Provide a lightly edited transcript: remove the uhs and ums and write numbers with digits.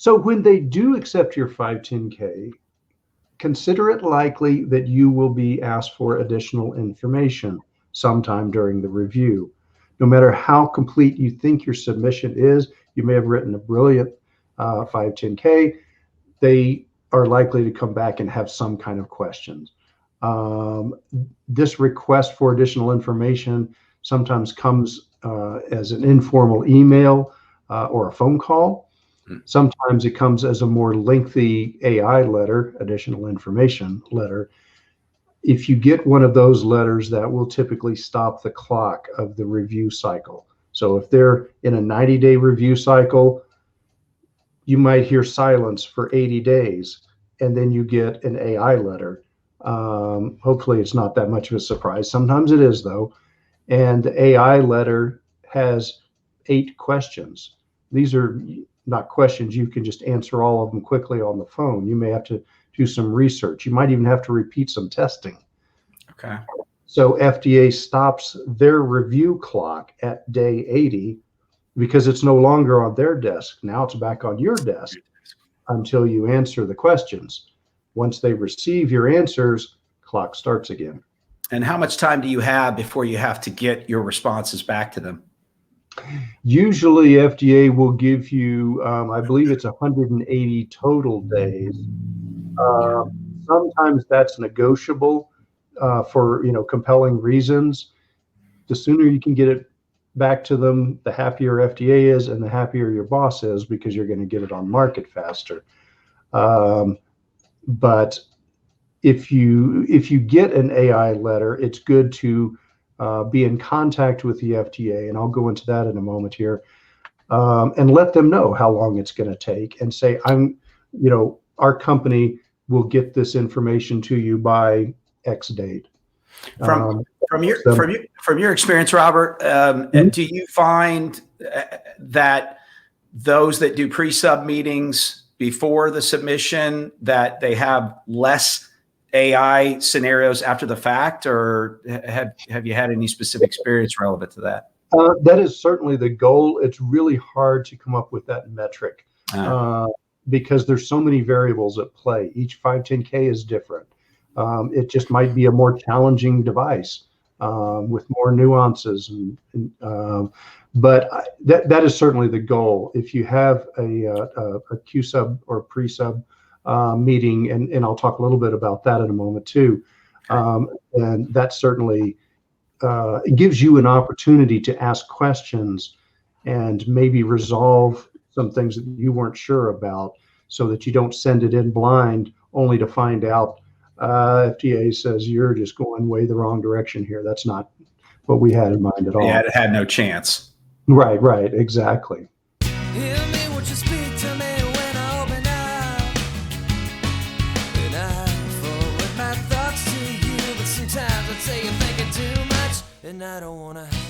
So when they do accept your 510K, consider it likely that you will be asked for additional information sometime during the review. No matter how complete you think your submission is, you may have written a brilliant 510K, they are likely to come back and have some kind of questions. Um, this request for additional information sometimes comes as an informal email or a phone call. Sometimes it comes as a more lengthy AI letter, additional information letter. If you get one of those letters, that will typically stop the clock of the review cycle. So if they're in a 90-day review cycle, you might hear silence for 80 days, and then you get an AI letter. Hopefully, it's not that much of a surprise. Sometimes it is, though. And the AI letter has 8 questions. These are not questions you can just answer all of them quickly on the phone. You may have to do some research. You might even have to repeat some testing. Okay. So FDA stops their review clock at day 80 because it's no longer on their desk. Now it's back on your desk until you answer the questions. Once they receive your answers, clock starts again. And how much time do you have before you have to get your responses back to them? Usually FDA will give you, I believe it's 180 total days. Sometimes that's negotiable for compelling reasons. The sooner you can get it back to them, the happier FDA is, and the happier your boss is, because you're going to get it on market faster. But if you get an AI letter, it's good to be in contact with the FDA, and I'll go into that in a moment here, and let them know how long it's going to take, and say, our company will get this information to you by X date. From your experience, Robert, do you find that those that do pre-sub meetings before the submission, that they have less AI scenarios after the fact, or have you had any specific experience relevant to that? That is certainly the goal. It's really hard to come up with that metric because there's so many variables at play. Each 510K is different. It just might be a more challenging device with more nuances, but that is certainly the goal. If you have a Q-sub or pre-sub meeting, and I'll talk a little bit about that in a moment too, and that certainly it gives you an opportunity to ask questions and maybe resolve some things that you weren't sure about, so that you don't send it in blind only to find out FDA says you're just going way the wrong direction here. That's not what we had in mind at all. Yeah, it had no chance. Right, exactly. Hear me, would you speak to me when I open up? And I forward my thoughts to you, but sometimes I'd say you're thinking too much, and I don't want to